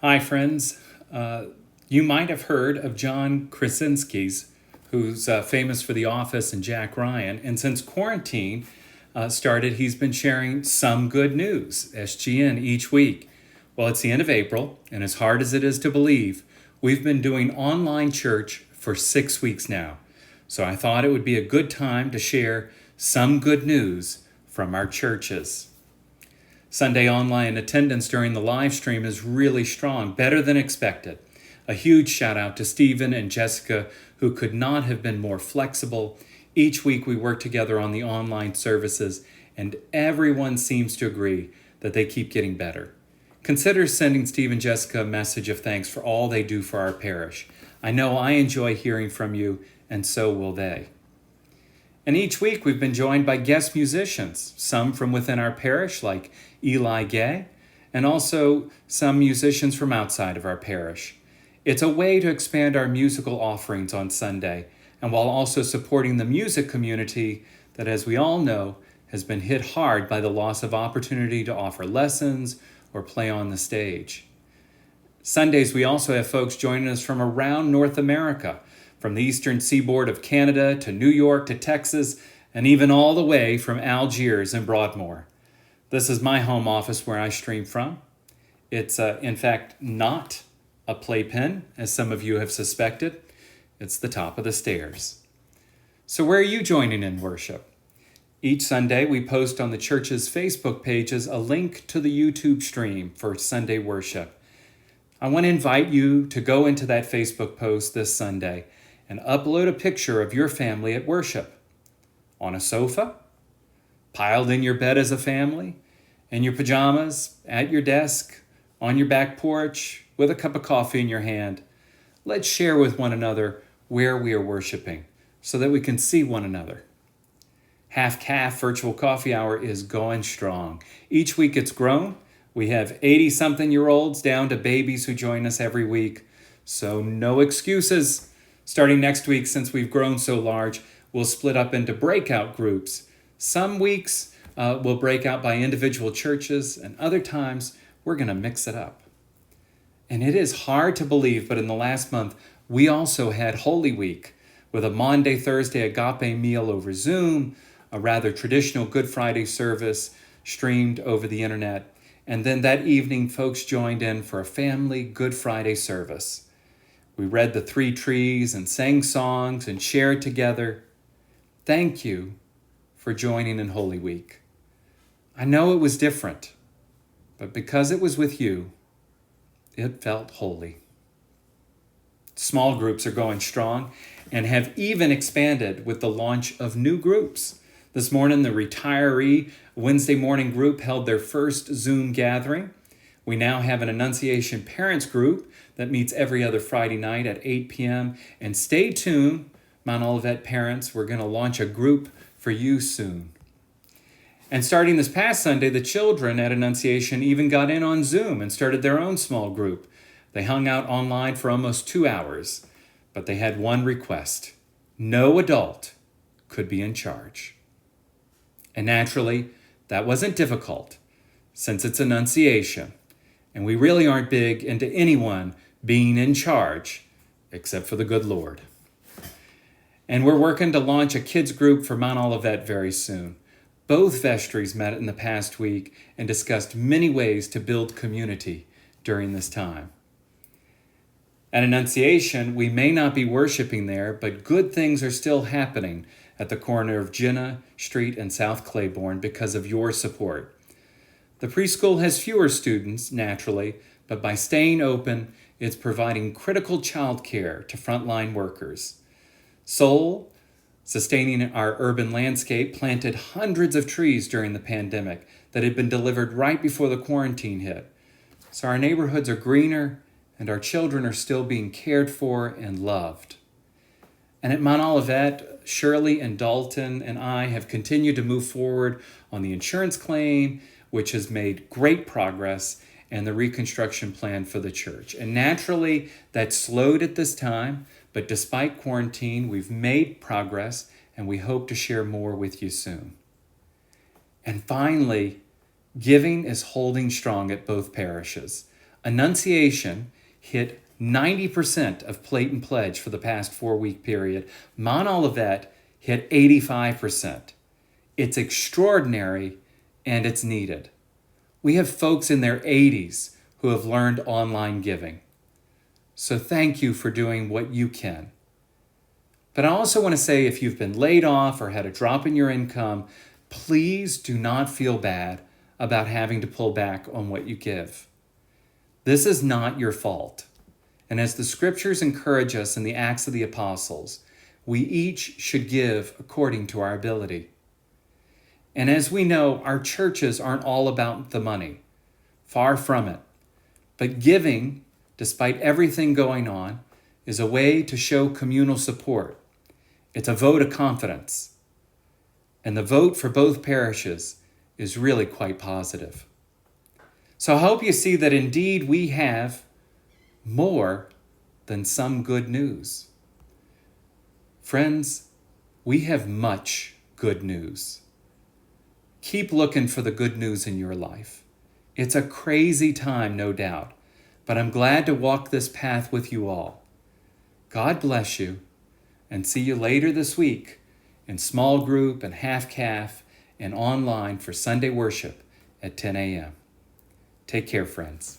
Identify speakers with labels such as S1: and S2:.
S1: Hi, friends. You might have heard of John Krasinski's, who's famous for The Office and Jack Ryan. And since quarantine started, he's been sharing some good news, SGN, each week. Well, it's the end of April, and as hard as it is to believe, we've been doing online church for 6 weeks now. So I thought it would be a good time to share some good news from our churches. Sunday online attendance during the live stream is really strong, better than expected. A huge shout out to Stephen and Jessica, who could not have been more flexible. Each week we work together on the online services, and everyone seems to agree that they keep getting better. Consider sending Steve and Jessica a message of thanks for all they do for our parish. I know I enjoy hearing from you, and so will they. And each week we've been joined by guest musicians, some from within our parish, like Eli Gay, and also some musicians from outside of our parish. It's a way to expand our musical offerings on Sunday, and while also supporting the music community that, as we all know, has been hit hard by the loss of opportunity to offer lessons or play on the stage. Sundays, we also have folks joining us from around North America, from the eastern seaboard of Canada to New York to Texas, and even all the way from Algiers and Broadmoor. This is my home office where I stream from. It's, in fact, not a playpen, as some of you have suspected. It's the top of the stairs. So where are you joining in worship? Each Sunday, we post on the church's Facebook pages a link to the YouTube stream for Sunday worship. I want to invite you to go into that Facebook post this Sunday and upload a picture of your family at worship. On a sofa, piled in your bed as a family, in your pajamas, at your desk, on your back porch, with a cup of coffee in your hand. Let's share with one another where we are worshiping so that we can see one another. Half Calf Virtual Coffee Hour is going strong. Each week it's grown. We have 80-something-year-olds down to babies who join us every week. So no excuses. Starting next week, since we've grown so large, we'll split up into breakout groups. Some weeks we'll break out by individual churches, and other times we're going to mix it up. And it is hard to believe, but in the last month, we also had Holy Week with a Maundy, Thursday agape meal over Zoom, a rather traditional Good Friday service streamed over the internet, and then that evening, folks joined in for a family Good Friday service. We read the three trees and sang songs and shared together. Thank you for joining in Holy Week. I know it was different, but because it was with you, it felt holy. Small groups are going strong and have even expanded with the launch of new groups. This morning, the retiree Wednesday morning group held their first Zoom gathering. We now have an Annunciation parents group that meets every other Friday night at 8 p.m. And stay tuned, Mount Olivet parents, we're going to launch a group for you soon. And starting this past Sunday, the children at Annunciation even got in on Zoom and started their own small group. They hung out online for almost 2 hours, but they had one request. No adult could be in charge. And naturally, that wasn't difficult, since it's Annunciation, and we really aren't big into anyone being in charge, except for the good Lord. And we're working to launch a kids group for Mount Olivet very soon. Both vestries met in the past week and discussed many ways to build community during this time. At Annunciation, we may not be worshiping there, but good things are still happening at the corner of Jenna Street and South Claiborne because of your support. The preschool has fewer students, naturally, but by staying open, it's providing critical childcare to frontline workers. Soul, sustaining our urban landscape, planted hundreds of trees during the pandemic that had been delivered right before the quarantine hit. So our neighborhoods are greener and our children are still being cared for and loved. And at Mount Olivet, Shirley and Dalton and I have continued to move forward on the insurance claim, which has made great progress, and the reconstruction plan for the church. And naturally, that slowed at this time, but despite quarantine, we've made progress, and we hope to share more with you soon. And finally, giving is holding strong at both parishes. Annunciation hit 90% of plate and pledge for the past 4-week period. Olivet hit 85%. It's extraordinary and it's needed. We have folks in their 80s who have learned online giving. So thank you for doing what you can. But I also want to say, if you've been laid off or had a drop in your income, please do not feel bad about having to pull back on what you give. This is not your fault. And as the scriptures encourage us in the Acts of the Apostles, we each should give according to our ability. And as we know, our churches aren't all about the money. Far from it. But giving, despite everything going on, is a way to show communal support. It's a vote of confidence. And the vote for both parishes is really quite positive. So I hope you see that indeed we have more than some good news. Friends, we have much good news. Keep looking for the good news in your life. It's a crazy time, no doubt, but I'm glad to walk this path with you all. God bless you, and see you later this week in small group and half-calf and online for Sunday worship at 10 a.m. Take care, friends.